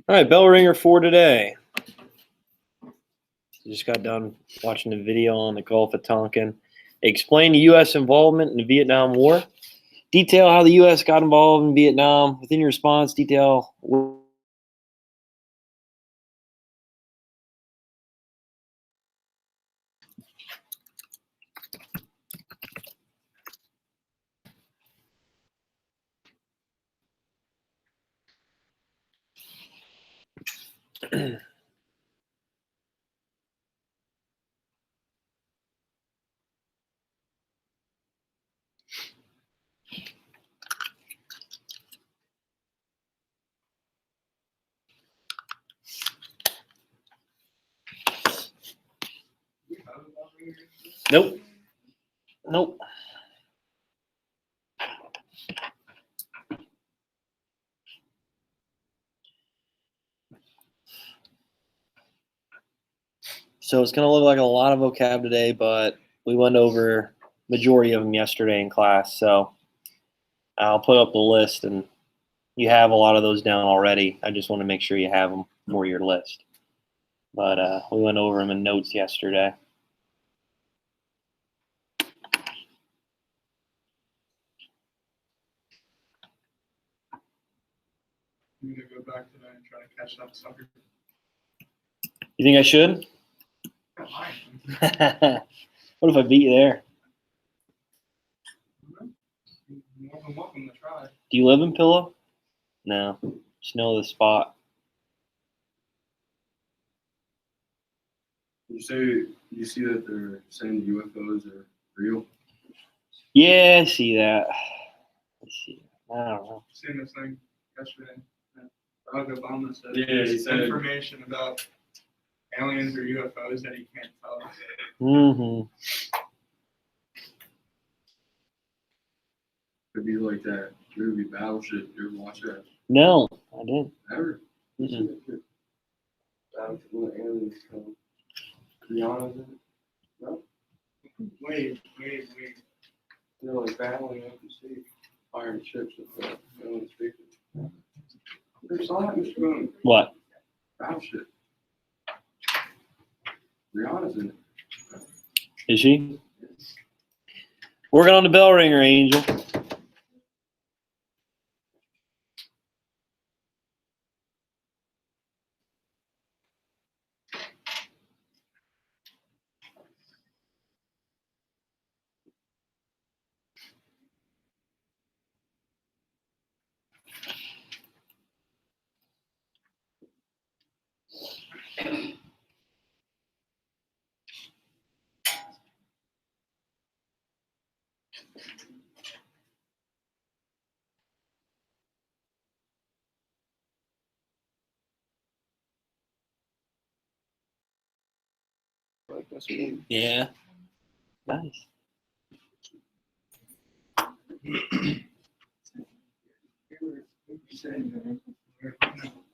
All right, Bellringer for today. Just got done watching the video on the Gulf of Tonkin. Explain the U.S. involvement in the Vietnam War. Detail how the U.S. got involved in Vietnam. Within your response, detail. Nope. Nope. So it's going to look like a lot of vocab today, but we went over majority of them yesterday in class. So I'll put up the list, and you have a lot of those down already. I just want to make sure you have them for your list. But we went over them in notes yesterday. I'm gonna go back today and try to catch that sucker. You think I should? What if I beat you there? More than welcome to try. Do you live in Pillow? No. Just know the spot. You see that they're saying the UFOs are real? Yeah, I see that. Let's see. I don't know. Seen this thing yesterday. Barack Obama said Yeah, he said information about aliens or UFOs that he can't tell us. Mm-hmm. Could be like that movie Battleship. You ever watch that? No, I didn't. Ever? Mm-mm. Battleship when the aliens come. Rihanna's in it? No? Wait. They're like battling up the sea. Firing ships with the alien speakers. There's not Mr. Moon. What? Battleship. Rihanna's in it. Is she? Working on the bell ringer, Angel. Yeah. Nice.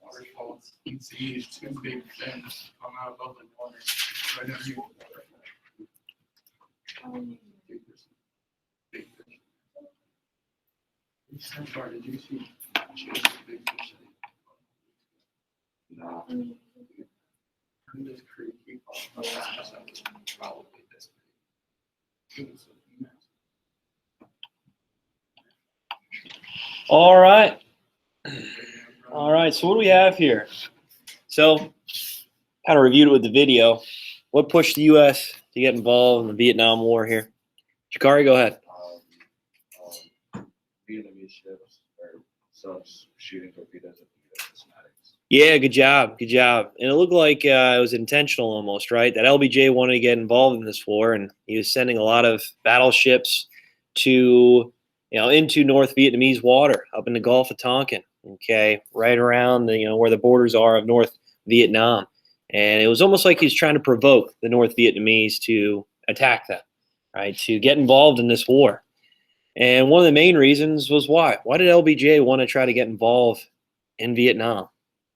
Waterfalls. You can see these two big fins come out above the water. Right down here. Big fish. So far, did you see big fish? No. This creek, probably this big. All right. All right. So what do we have here? So kind of reviewed it with the video. What pushed the U.S. to get involved in the Vietnam War here? Shikari, go ahead. Vietnamese ships or subs shooting torpedoes at the U.S. Systematics. Yeah, good job. Good job. And it looked like it was intentional almost, right? That LBJ wanted to get involved in this war, and he was sending a lot of battleships to, into North Vietnamese water up in the Gulf of Tonkin, okay, right around the, where the borders are of North Vietnam. And it was almost like he was trying to provoke the North Vietnamese to attack them, right, to get involved in this war. And one of the main reasons was why? Why did LBJ want to try to get involved in Vietnam?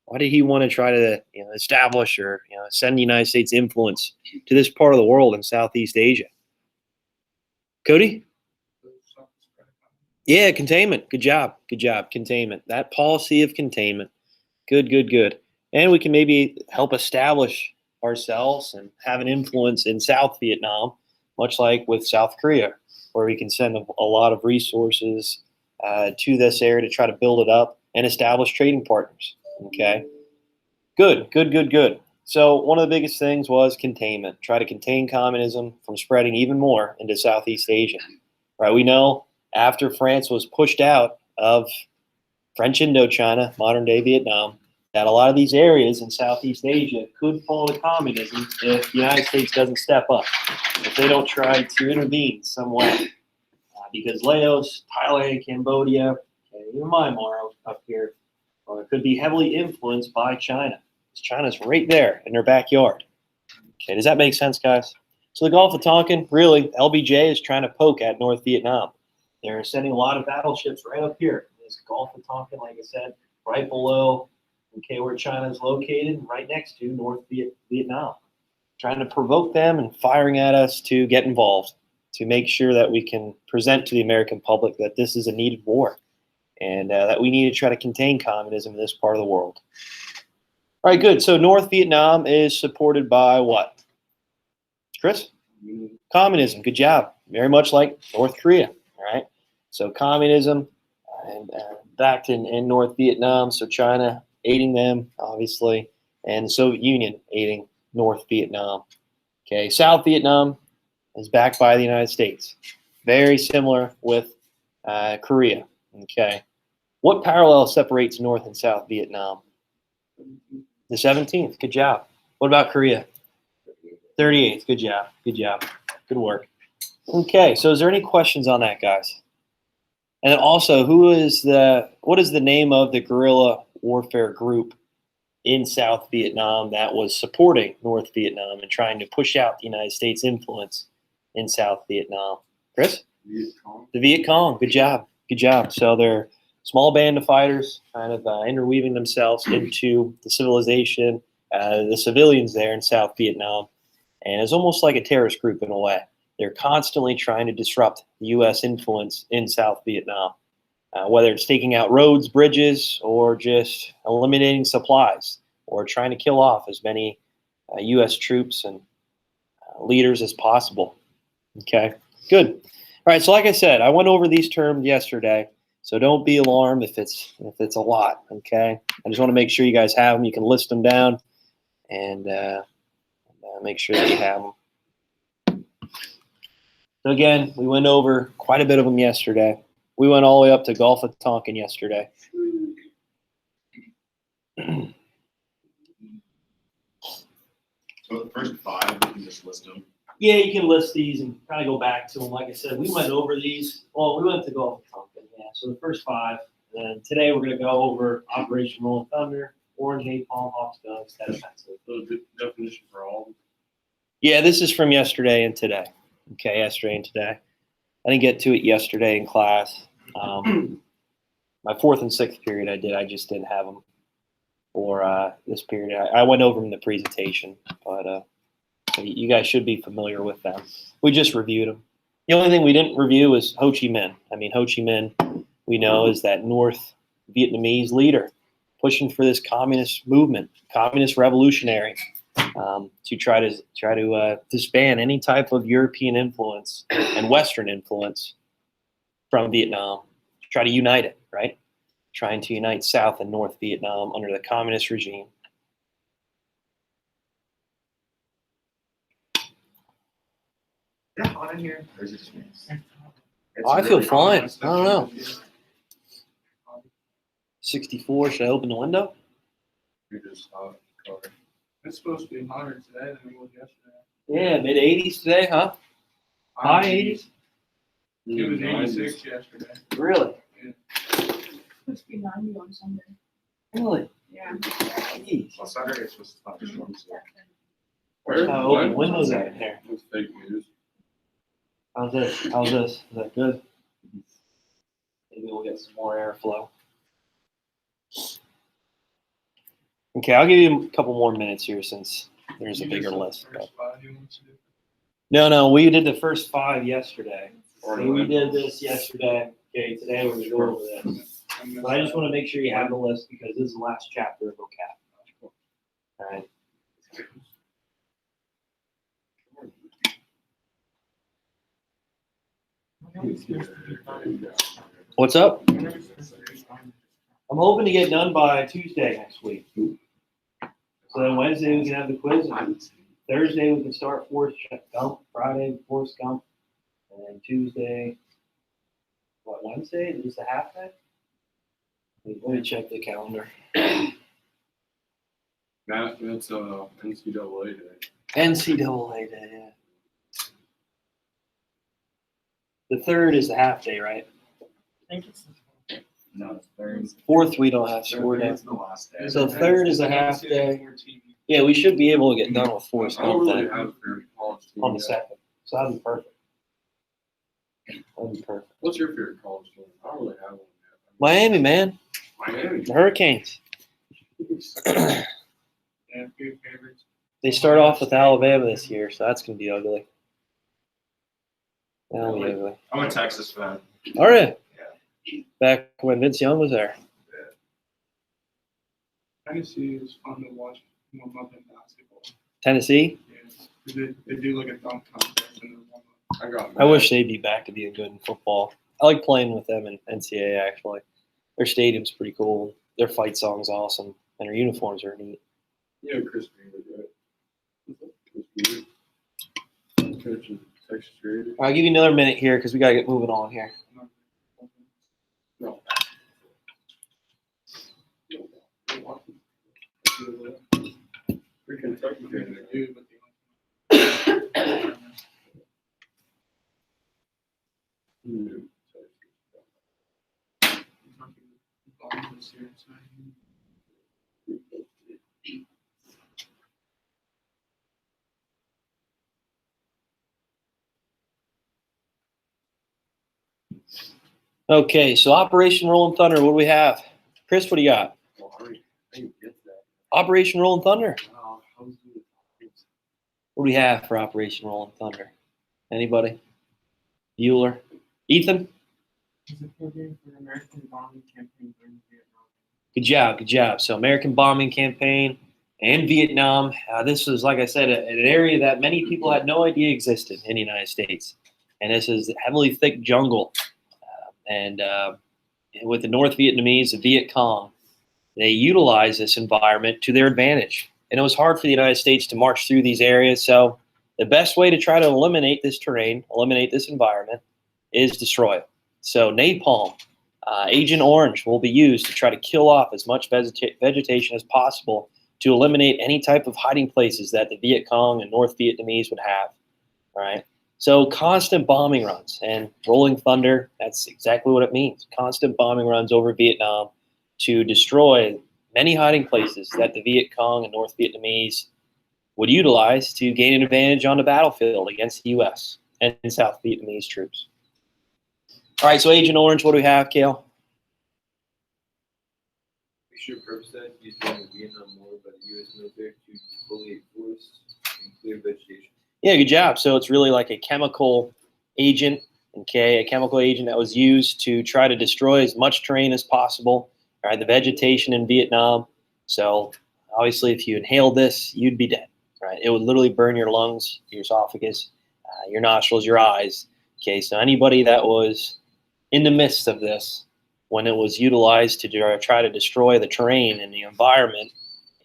Why did he want to try to establish or send the United States influence to this part of the world in Southeast Asia? Cody? Yeah, containment. Good job. Good job. Containment. That policy of containment. Good, good, good. and we can maybe help establish ourselves and have an influence in South Vietnam, much like with South Korea, where we can send a lot of resources to this area to try to build it up and establish trading partners. Okay, good, good, good, good. So one of the biggest things was containment. Try to contain communism from spreading even more into Southeast Asia. Right? We know after France was pushed out of French Indochina, modern day Vietnam, that a lot of these areas in Southeast Asia could fall to communism if the United States doesn't step up, if they don't try to intervene some way. Because Laos, Thailand, Cambodia, and even Myanmar up here could be heavily influenced by China. China's right there in their backyard. Okay, does that make sense, guys? So the Gulf of Tonkin, really, LBJ is trying to poke at North Vietnam. They're sending a lot of battleships right up here. This Gulf of Tonkin, like I said, right below, okay, where China is located, and right next to North Vietnam. Trying to provoke them and firing at us to get involved, to make sure that we can present to the American public that this is a needed war and that we need to try to contain communism in this part of the world. All right, good. So North Vietnam is supported by what? Chris? Communism. Good job. Very much like North Korea. All right. So communism and backed in North Vietnam. So China aiding them, obviously, and the Soviet Union aiding North Vietnam. Okay. South Vietnam is backed by the United States. Very similar with Korea. Okay. What parallel separates North and South Vietnam? The 17th. Good job. What about Korea? 38th. Good job. Good job. Good work. Okay. So is there any questions on that, guys? And then also, what is the name of the guerrilla warfare group in South Vietnam that was supporting North Vietnam and trying to push out the United States influence in South Vietnam? Chris? Viet Cong. The Viet Cong. Good job. Good job. So they're a small band of fighters kind of interweaving themselves into the civilization, the civilians there in South Vietnam. And it's almost like a terrorist group in a way. They're constantly trying to disrupt the U.S. influence in South Vietnam, whether it's taking out roads, bridges, or just eliminating supplies, or trying to kill off as many U.S. troops and leaders as possible. Okay, good. All right, so like I said, I went over these terms yesterday, so don't be alarmed if it's a lot. Okay, I just want to make sure you guys have them. You can list them down and make sure that you have them. So again, we went over quite a bit of them yesterday. We went all the way up to Gulf of Tonkin yesterday. So the first 5, we can just list them. Yeah, you can list these and kind of go back to them. Like I said, we went over these. Well, we went to Gulf of Tonkin, yeah. So the first 5. And today we're going to go over Operation Rolling Thunder, Orange Napalm, Hawks Gun, Status Pencil. So the definition for all. Yeah, this is from yesterday and today. Okay, yesterday and today. I didn't get to it yesterday in class. My 4th and 6th period I did. I just didn't have them for this period. I went over them in the presentation, but so you guys should be familiar with them. We just reviewed them. The only thing we didn't review is Ho Chi Minh. I mean, Ho Chi Minh, we know, is that North Vietnamese leader pushing for this communist movement, communist revolutionary, to try to disband any type of European influence and Western influence from Vietnam, try to unite it, right? Trying to unite South and North Vietnam under the communist regime. Is it hot in here? Or is it just me? Oh, I feel fine. I don't know. 64. Should I open the window? You just color. It's supposed to be hotter today than it was yesterday. Yeah, mid 80s today, huh? High 80s. It was 86 yesterday. Really? Supposed to be 90 on Sunday. Really? Yeah. Jeez. Well, Saturday it's supposed to thunderstorm. So. First time I open windows out in here. It's fake news. How's this? How's this? Is that good? Maybe we'll get some more airflow. Okay, I'll give you a couple more minutes here since there's a bigger list. But. No, we did the first 5 yesterday. So we did this yesterday. Okay, today we're going to go over this. But I just want to make sure you have the list because this is the last chapter of vocab. All right. What's up? I'm hoping to get done by Tuesday next week. So then Wednesday we can have the quiz, and Thursday we can start Forrest Gump, Friday Forrest Gump, and then Tuesday, Wednesday? Is this a half day? Let me check the calendar. That's NCAA day. NCAA day, yeah. The 3rd is the half day, right? No, it's third. 4th we don't have score day. It's the last day. So 3rd is a half day. Yeah, we should be able to get done with Forrest I don't Gump really then have a favorite college team on the yet. 2nd. So that'd be perfect. That'd be perfect. What's your favorite college team? I don't really have one yet. Miami, man. Miami. The Hurricanes. Yeah, few favorites. They start off with Alabama this year, so that's going to be ugly. That'll be ugly. I'm a Texas fan. All right. Yeah. Back when Vince Young was there. Tennessee is fun to watch more than basketball. Tennessee. Yeah, they do like a dunk contest in the warm up. I got I wish they'd be back to being good in football. I like playing with them in NCAA, actually. Their stadium's pretty cool. Their fight song's awesome, and their uniforms are neat. Yeah, Chris Beaver, right? Chris Beaver. Coaching Texas Raiders. I'll give you another minute here because we got to get moving on here. No. Freaking Kentucky fan. Dude, but they like this year, so Okay, so Operation Rolling Thunder, what do we have? Chris, what do you got? Well, I didn't get that. Operation Rolling Thunder. Wow, how was it? What do we have for Operation Rolling Thunder? Anybody? Bueller? Ethan? Is it program for American bombing campaign during Vietnam? Good job, good job. So American bombing campaign and Vietnam. This was, like I said, an area that many people had no idea existed in the United States. And this is heavily thick jungle. And with the North Vietnamese, the Viet Cong, they utilized this environment to their advantage. And it was hard for the United States to march through these areas. So the best way to try to eliminate this terrain, eliminate this environment, is destroy it. So napalm, Agent Orange will be used to try to kill off as much vegetation as possible to eliminate any type of hiding places that the Viet Cong and North Vietnamese would have. All right. So constant bombing runs and Rolling Thunder, that's exactly what it means. Constant bombing runs over Vietnam to destroy many hiding places that the Viet Cong and North Vietnamese would utilize to gain an advantage on the battlefield against the U.S. and South Vietnamese troops. All right, so Agent Orange, what do we have, Kale? We should purpose that used during the Vietnam War by the U.S. military to defoliate forests and clear vegetation. Yeah, good job. So it's really like a chemical agent, okay, a chemical agent that was used to try to destroy as much terrain as possible, all right, the vegetation in Vietnam. So obviously if you inhaled this, you'd be dead, right? It would literally burn your lungs, your esophagus, your nostrils, your eyes. Okay, so anybody that was in the midst of this, when it was utilized to try to destroy the terrain and the environment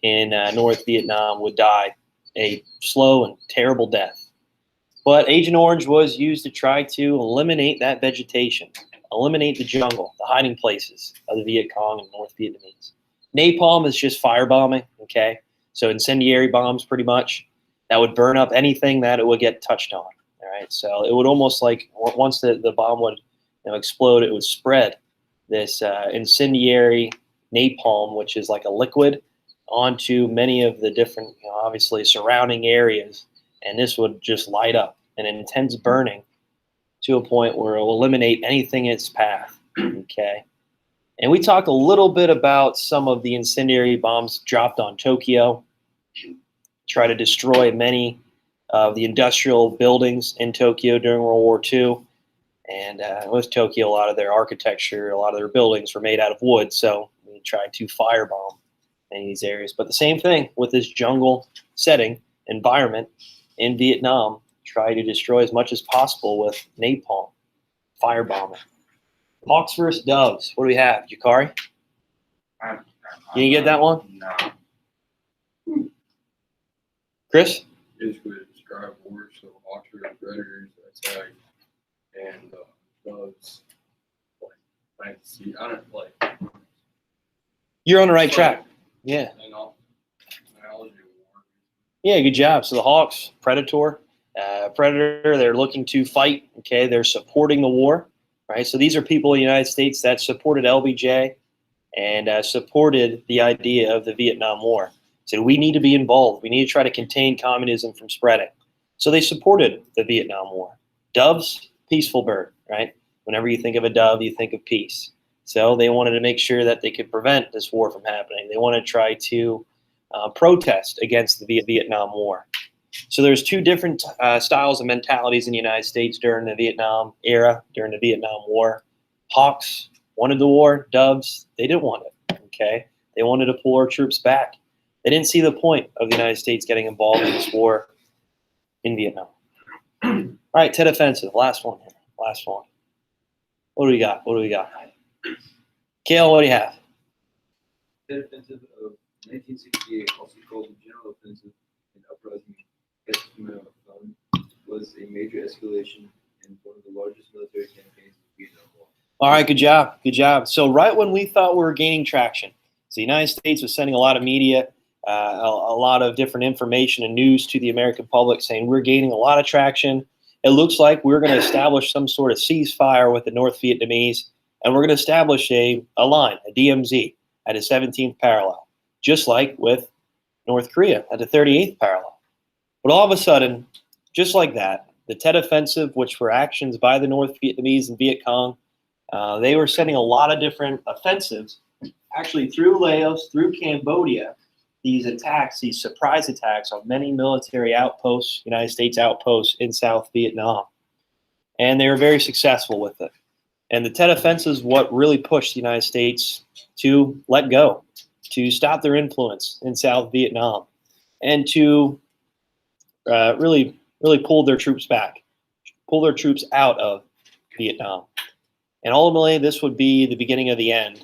in North Vietnam would die a slow and terrible death. But Agent Orange was used to try to eliminate that vegetation, eliminate the jungle, the hiding places of the Viet Cong and North Vietnamese. Napalm is just firebombing, okay? So incendiary bombs pretty much that would burn up anything that it would get touched on, all right? So it would almost like once the bomb would explode, it would spread this incendiary napalm, which is like a liquid, onto many of the different, obviously surrounding areas, and this would just light up an intense burning to a point where it will eliminate anything in its path. Okay, and we talked a little bit about some of the incendiary bombs dropped on Tokyo, try to destroy many of the industrial buildings in Tokyo during World War II. And with Tokyo, a lot of their architecture, a lot of their buildings were made out of wood, so we tried to firebomb in these areas. But the same thing with this jungle setting, environment in Vietnam, try to destroy as much as possible with napalm, firebombing. Hawks versus doves. What do we have, Jakari? I'm- You didn't get that one? No. Chris? Basically, to describe wars, so hawks are predators that attack, and doves, like, fantasy. I don't like. You're on the right track. Yeah. And analogy of war. Yeah, good job. So the Hawks, predator, they're looking to fight. Okay, they're supporting the war, right? So these are people in the United States that supported LBJ and supported the idea of the Vietnam War. So we need to be involved. We need to try to contain communism from spreading. So they supported the Vietnam War. Doves, peaceful bird, right? Whenever you think of a dove, you think of peace. So they wanted to make sure that they could prevent this war from happening. They want to try to protest against the Vietnam War. So there's two different styles of mentalities in the United States during the Vietnam era, during the Vietnam War. Hawks wanted the war. Doves, they didn't want it. Okay, they wanted to pull our troops back. They didn't see the point of the United States getting involved in this war in Vietnam. All right, Tet Offensive, last one here. Last one. What do we got? What do we got? Kale, what do you have? The offensive of 1968, also called the General Offensive and Uprising at Chi was a major escalation and one of the largest military campaigns in the Vietnam War. All right, good job. Good job. So right when we thought we were gaining traction, so the United States was sending a lot of media, a lot of different information and news to the American public saying we're gaining a lot of traction. It looks like we're going to establish some sort of ceasefire with the North Vietnamese, and we're going to establish a line, a DMZ, at a 17th parallel, just like with North Korea at the 38th parallel. But all of a sudden, just like that, the Tet Offensive, which were actions by the North Vietnamese and Viet Cong, they were sending a lot of different offensives, actually through Laos, through Cambodia, these attacks, these surprise attacks on many military outposts, United States outposts in South Vietnam. And they were very successful with it. And the Tet Offensive is what really pushed the United States to let go, to stop their influence in South Vietnam, and to really pull their troops back, pull their troops out of Vietnam. And ultimately, this would be the beginning of the end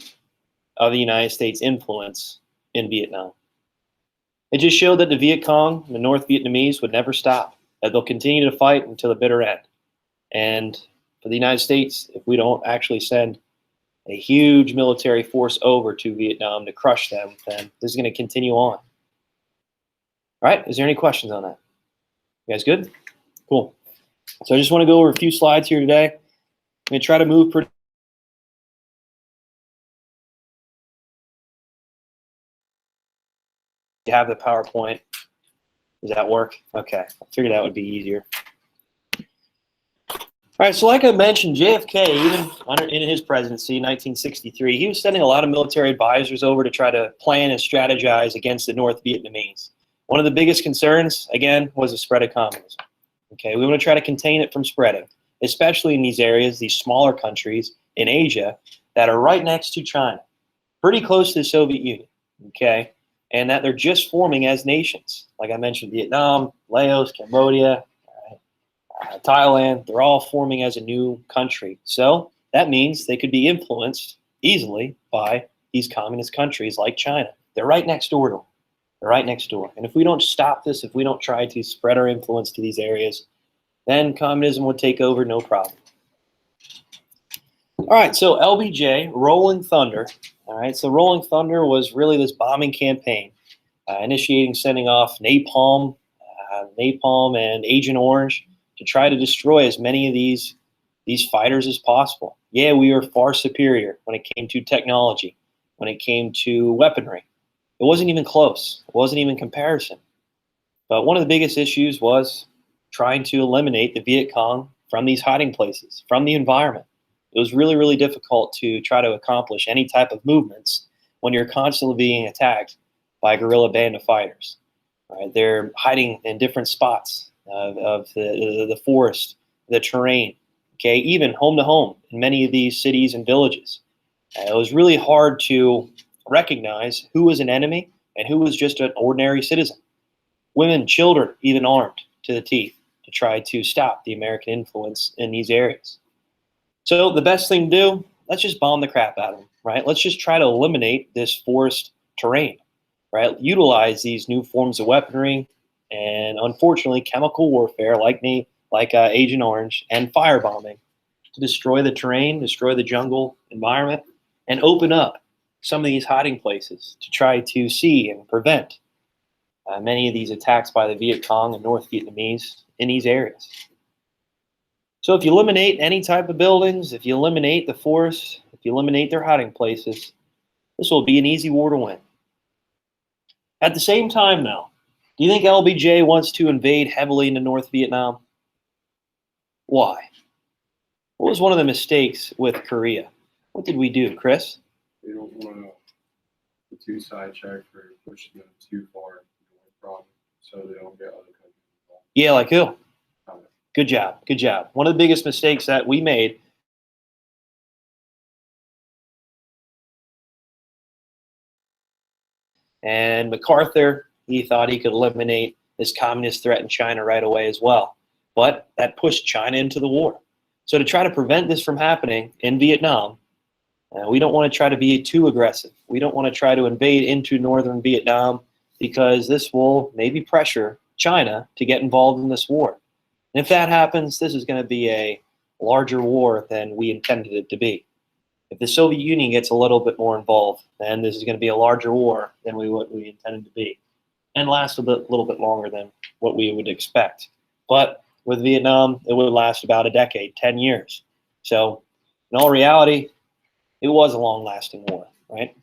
of the United States influence in Vietnam. It just showed that the Viet Cong, the North Vietnamese, would never stop, that they'll continue to fight until the bitter end. And for the United States, if we don't actually send a huge military force over to Vietnam to crush them, then this is going to continue on. All right, is there any questions on that? You guys good? Cool. So I just want to go over a few slides here today. I'm going to try to move pretty. You have the PowerPoint. Does that work? Okay, I figured that would be easier. All right, so like I mentioned, JFK, even in his presidency, 1963, he was sending a lot of military advisors over to try to plan and strategize against the North Vietnamese. One of the biggest concerns, again, was the spread of communism. Okay, we want to try to contain it from spreading, especially in these areas, these smaller countries in Asia that are right next to China, pretty close to the Soviet Union, okay, and that they're just forming as nations. Like I mentioned, Vietnam, Laos, Cambodia, Thailand, they're all forming as a new country. So that means they could be influenced easily by these communist countries like China. They're right next door to them. They're right next door. And if we don't stop this, if we don't try to spread our influence to these areas, then communism would take over, no problem. All right, so LBJ, Rolling Thunder. All right, so Rolling Thunder was really this bombing campaign, initiating sending off napalm and Agent Orange to try to destroy as many of these fighters as possible. Yeah, we were far superior when it came to technology, when it came to weaponry. It wasn't even close. It wasn't even comparison. But one of the biggest issues was trying to eliminate the Viet Cong from these hiding places, from the environment. It was really, really difficult to try to accomplish any type of movements when you're constantly being attacked by a guerrilla band of fighters. Right? They're hiding in different spots of the forest, the terrain, okay, even home to home in many of these cities and villages. It was really hard to recognize who was an enemy and who was just an ordinary citizen. Women, children, even armed to the teeth to try to stop the American influence in these areas. So the best thing to do, let's just bomb the crap out of them, right? Let's just try to eliminate this forest terrain, right? Utilize these new forms of weaponry and, unfortunately, chemical warfare like Agent Orange and firebombing to destroy the terrain, destroy the jungle environment, and open up some of these hiding places to try to see and prevent many of these attacks by the Viet Cong and North Vietnamese in these areas. So if you eliminate any type of buildings, if you eliminate the forests, if you eliminate their hiding places, this will be an easy war to win. At the same time, though, do you think LBJ wants to invade heavily into North Vietnam? Why? What was one of the mistakes with Korea? What did we do, Chris? They don't want to get too sidetracked for pushing them too far from, so they don't get other countries involved. Yeah, like who? Good job. Good job. One of the biggest mistakes that we made and MacArthur, he thought he could eliminate this communist threat in China right away as well. But that pushed China into the war. So to try to prevent this from happening in Vietnam, we don't want to try to be too aggressive. We don't want to try to invade into northern Vietnam because this will maybe pressure China to get involved in this war. And if that happens, this is going to be a larger war than we intended it to be. If the Soviet Union gets a little bit more involved, then this is going to be a larger war than what we intended to be, and last a little bit longer than what we would expect. But with Vietnam, it would last about a decade, 10 years. So in all reality, it was a long-lasting war, right?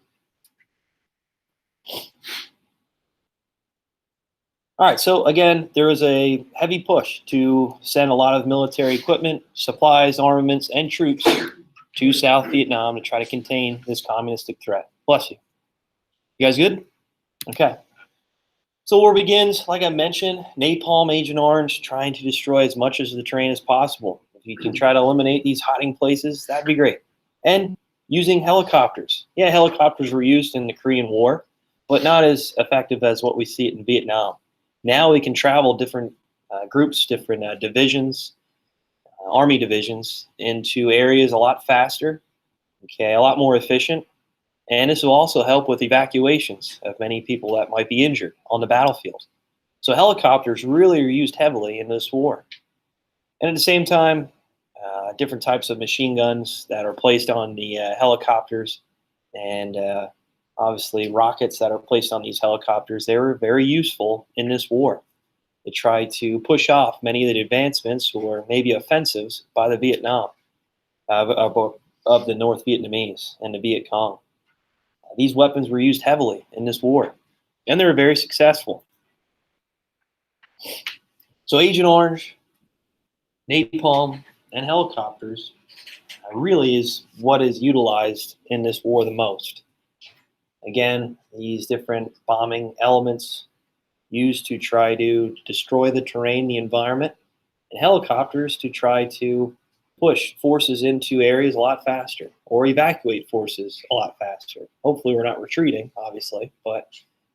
All right, so again, there was a heavy push to send a lot of military equipment, supplies, armaments, and troops to South Vietnam to try to contain this communistic threat. Bless you. You guys good? Okay. So war begins, like I mentioned, napalm, Agent Orange, trying to destroy as much of the terrain as possible. If you can try to eliminate these hiding places, that'd be great. And using helicopters. Yeah, helicopters were used in the Korean War, but not as effective as what we see in Vietnam. Now we can travel different groups, different divisions, army divisions into areas a lot faster, okay, a lot more efficient. And this will also help with evacuations of many people that might be injured on the battlefield. So helicopters really are used heavily in this war. And at the same time, different types of machine guns that are placed on the helicopters and obviously rockets that are placed on these helicopters, they were very useful in this war to try to push off many of the advancements or maybe offensives by the Vietnam, of the North Vietnamese and the Viet Cong. These weapons were used heavily in this war, and they were very successful. So Agent Orange, napalm, and helicopters really is what is utilized in this war the most. Again, these different bombing elements used to try to destroy the terrain, the environment, and helicopters to try to push forces into areas a lot faster or evacuate forces a lot faster. Hopefully we're not retreating, obviously, but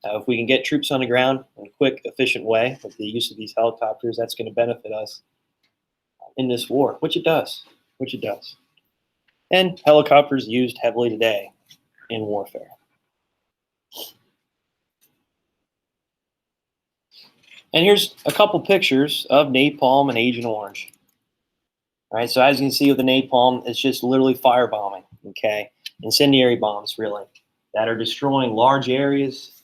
if we can get troops on the ground in a quick, efficient way with the use of these helicopters, that's going to benefit us in this war, which it does, And helicopters used heavily today in warfare. And here's a couple pictures of napalm and Agent Orange. All right, so as you can see with the napalm, it's just literally firebombing, okay? Incendiary bombs, really, that are destroying large areas,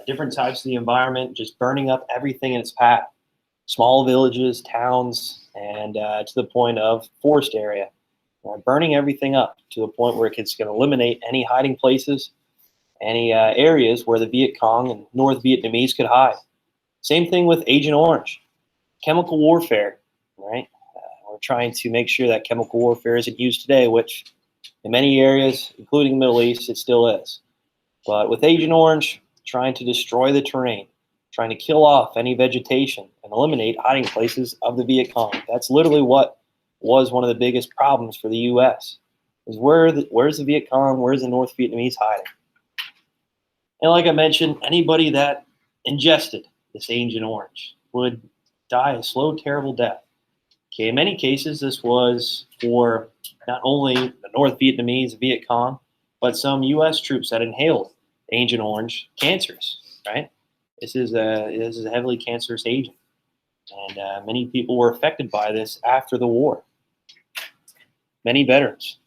different types of the environment, just burning up everything in its path. Small villages, towns, and to the point of forest area. Burning everything up to a point where it's going to eliminate any hiding places, any areas where the Viet Cong and North Vietnamese could hide. Same thing with Agent Orange. Chemical warfare, right? We're trying to make sure that chemical warfare isn't used today, which in many areas, including the Middle East, it still is. But with Agent Orange, trying to destroy the terrain, trying to kill off any vegetation and eliminate hiding places of the Viet Cong. That's literally what was one of the biggest problems for the U.S. is where's the Viet Cong, where's the North Vietnamese hiding? And like I mentioned, anybody that ingested this Agent Orange would die a slow, terrible death. Okay, in many cases, this was for not only the North Vietnamese, Viet Cong, but some U.S. troops that inhaled Agent Orange cancerous. Right, this is a heavily cancerous agent, and many people were affected by this after the war. Many veterans.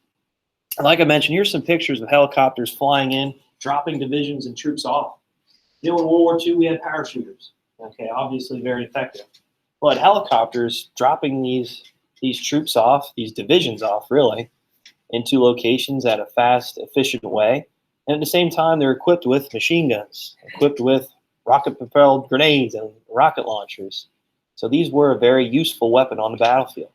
And like I mentioned, here's some pictures of helicopters flying in, dropping divisions and troops off. In World War II, we had parachuters. Okay, obviously very effective. But helicopters dropping these troops off, these divisions off, really, into locations at a fast, efficient way. And at the same time, they're equipped with machine guns, equipped with rocket-propelled grenades and rocket launchers. So these were a very useful weapon on the battlefield.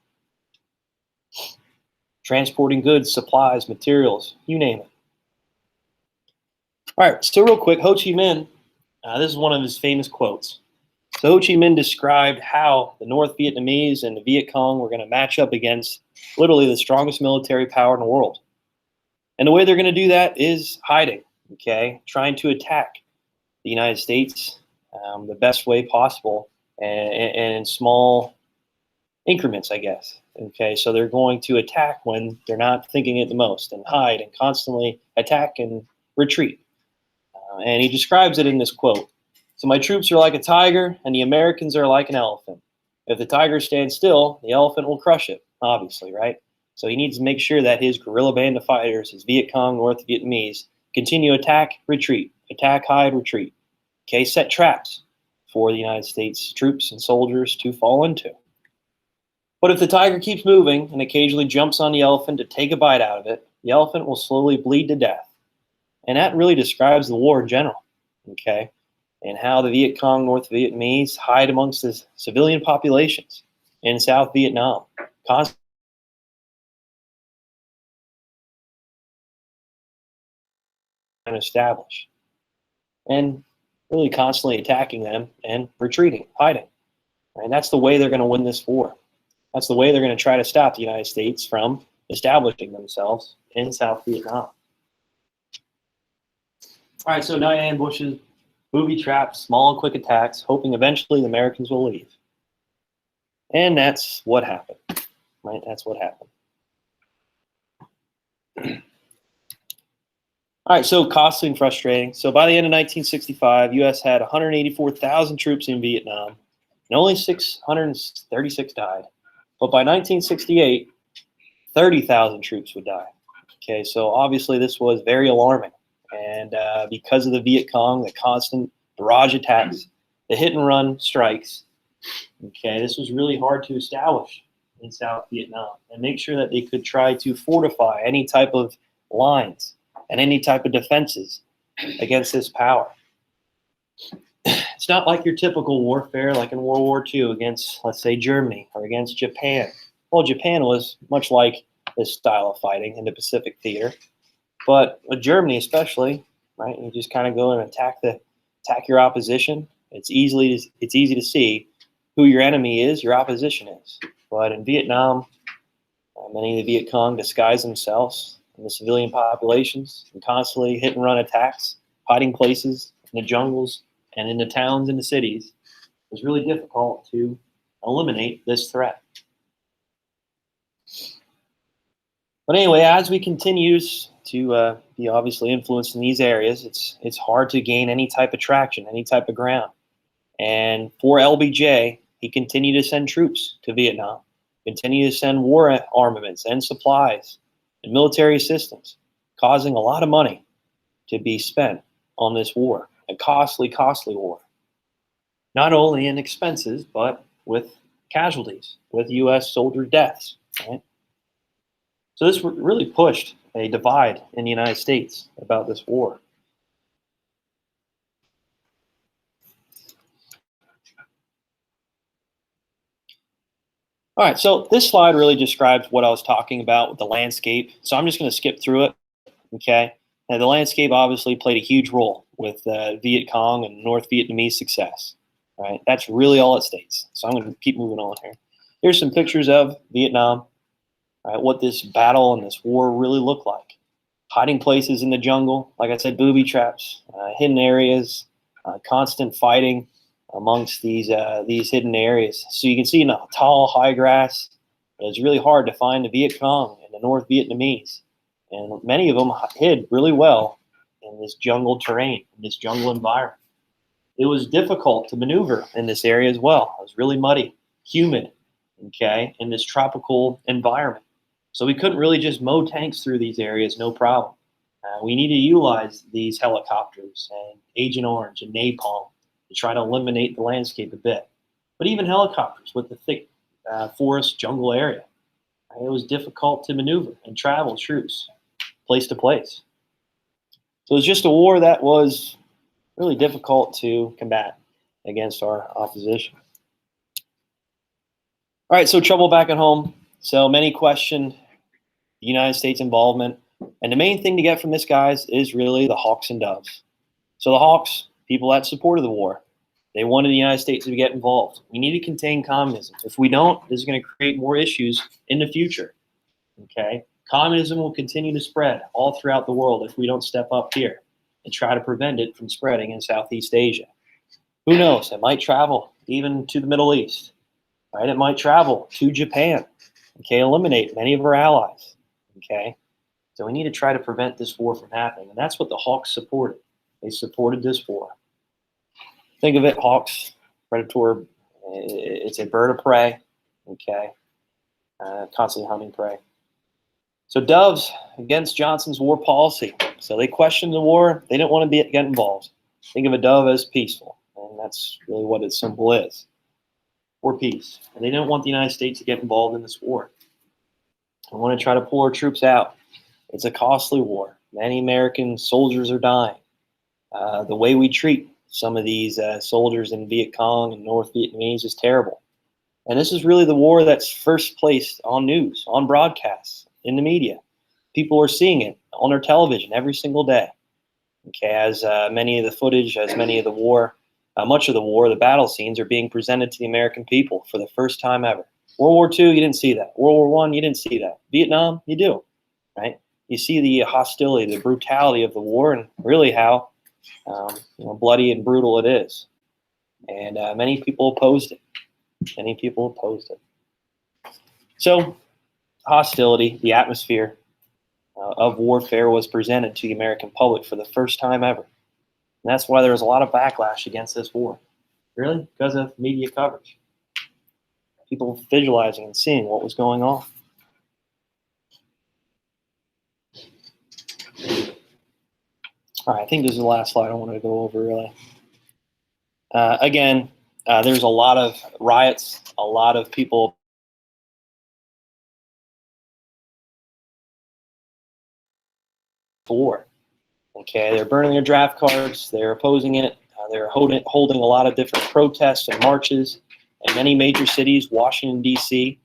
Transporting goods, supplies, materials, you name it. All right, so real quick, Ho Chi Minh, this is one of his famous quotes. So Ho Chi Minh described how the North Vietnamese and the Viet Cong were going to match up against literally the strongest military power in the world. And the way they're going to do that is hiding, okay, trying to attack the United States the best way possible and in small increments, I guess. Okay, so they're going to attack when they're not thinking it the most and hide and constantly attack and retreat. And he describes it in this quote. So my troops are like a tiger and the Americans are like an elephant. If the tiger stands still, the elephant will crush it, obviously, right? So he needs to make sure that his guerrilla band of fighters, his Viet Cong, North Vietnamese, continue attack, retreat, attack, hide, retreat. Okay, set traps for the United States troops and soldiers to fall into. But if the tiger keeps moving and occasionally jumps on the elephant to take a bite out of it, the elephant will slowly bleed to death. And that really describes the war in general, okay? And how the Viet Cong, North Vietnamese hide amongst the civilian populations in South Vietnam, constantly establish, and really constantly attacking them and retreating, hiding. And that's the way they're going to win this war. That's the way they're going to try to stop the United States from establishing themselves in South Vietnam. All right, so night ambushes, booby traps, small and quick attacks, hoping eventually the Americans will leave. And that's what happened, right? That's what happened. All right, so costly and frustrating. So by the end of 1965, U.S. had 184,000 troops in Vietnam, and only 636 died. But by 1968, 30,000 troops would die. Okay, so obviously this was very alarming. And because of the Viet Cong, the constant barrage attacks, the hit and run strikes, okay, this was really hard to establish in South Vietnam and make sure that they could try to fortify any type of lines and any type of defenses against this power. It's not like your typical warfare like in World War II against, let's say, Germany or against Japan. Well, Japan was much like this style of fighting in the Pacific theater. But with Germany especially, right, you just kind of go and attack your opposition. It's easy to see who your enemy is, your opposition is. But in Vietnam, many of the Viet Cong disguise themselves in the civilian populations and constantly hit and run attacks, hiding places in the jungles and in the towns and the cities. It was really difficult to eliminate this threat. But anyway, as we continue to be obviously influenced in these areas, it's hard to gain any type of traction, any type of ground. And for LBJ, he continued to send troops to Vietnam, continued to send war armaments and supplies and military assistance, causing a lot of money to be spent on this war, a costly, costly war. Not only in expenses, but with casualties, with U.S. soldier deaths, right? So this really pushed a divide in the United States about this war. All right, so this slide really describes what I was talking about with the landscape. So I'm just going to skip through it, okay? Now, the landscape obviously played a huge role with Viet Cong and North Vietnamese success, right? That's really all it states. So I'm going to keep moving on here. Here's some pictures of Vietnam, right, what this battle and this war really looked like. hiding places in the jungle, like I said, booby traps, hidden areas, constant fighting amongst these hidden areas. So you can see in the tall, high grass, it's really hard to find the Viet Cong and the North Vietnamese. And many of them hid really well in this jungle terrain, in this jungle environment. It was difficult to maneuver in this area as well. It was really muddy, humid, okay, in this tropical environment. So we couldn't really just mow tanks through these areas, no problem. We need to utilize these helicopters and Agent Orange and napalm to try to eliminate the landscape a bit. But even helicopters with the thick forest jungle area, it was difficult to maneuver and travel troops place to place. So it was just a war that was really difficult to combat against our opposition. All right, so trouble back at home. So many questioned the United States involvement. And the main thing to get from this, guys, is really the Hawks and Doves. So the Hawks, people that supported the war, they wanted the United States to get involved. We need to contain communism. If we don't, this is going to create more issues in the future. Okay? Communism will continue to spread all throughout the world if we don't step up here and try to prevent it from spreading in Southeast Asia. Who knows? It might travel even to the Middle East. Right? It might travel to Japan. Okay? Eliminate many of our allies. Okay? So we need to try to prevent this war from happening. And that's what the Hawks supported. They supported this war. Think of it, Hawks, predator, it's a bird of prey, okay, constantly hunting prey. So Doves against Johnson's war policy. So they questioned the war. They didn't want to get involved. Think of a dove as peaceful, and that's really what its symbol is, for peace. And they didn't want the United States to get involved in this war. They want to try to pull our troops out. It's a costly war. Many American soldiers are dying. The way we treat some of these soldiers in Viet Cong and North Vietnamese is terrible. And this is really the war that's first placed on news, on broadcasts, in the media. People are seeing it on their television every single day. Okay, as many of the footage, as many of the war, much of the war, the battle scenes are being presented to the American people for the first time ever. World War II, you didn't see that. World War I, you didn't see that. Vietnam, you do, right? You see the hostility, the brutality of the war, and really how bloody and brutal it is. And many people opposed it. Many people opposed it. So hostility, the atmosphere of warfare was presented to the American public for the first time ever. And that's why there was a lot of backlash against this war. Really? Because of media coverage. People visualizing and seeing what was going on. All right, I think this is the last slide I wanted to go over, really. Again, there's a lot of riots, a lot of people for war. Okay, they're burning their draft cards, they're opposing it, they're holding a lot of different protests and marches in many major cities, Washington, D.C.,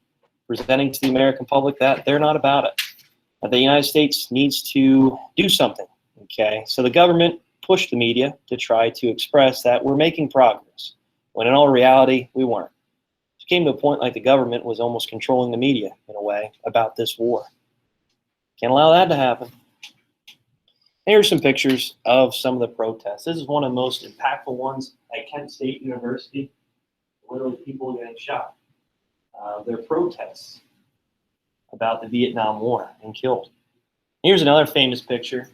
presenting to the American public that they're not about it. That the United States needs to do something. Okay, so the government pushed the media to try to express that we're making progress, when in all reality, we weren't. It came to a point like the government was almost controlling the media, in a way, about this war. Can't allow that to happen. Here's some pictures of some of the protests. This is one of the most impactful ones at Kent State University. Literally people getting shot. They're protests about the Vietnam War and killed. Here's another famous picture.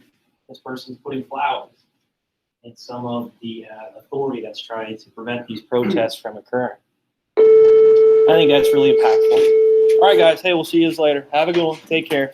This person's putting flowers in some of the authority that's trying to prevent these protests from occurring. I think that's really impactful. All right, guys. Hey, we'll see you later. Have a good one. Take care.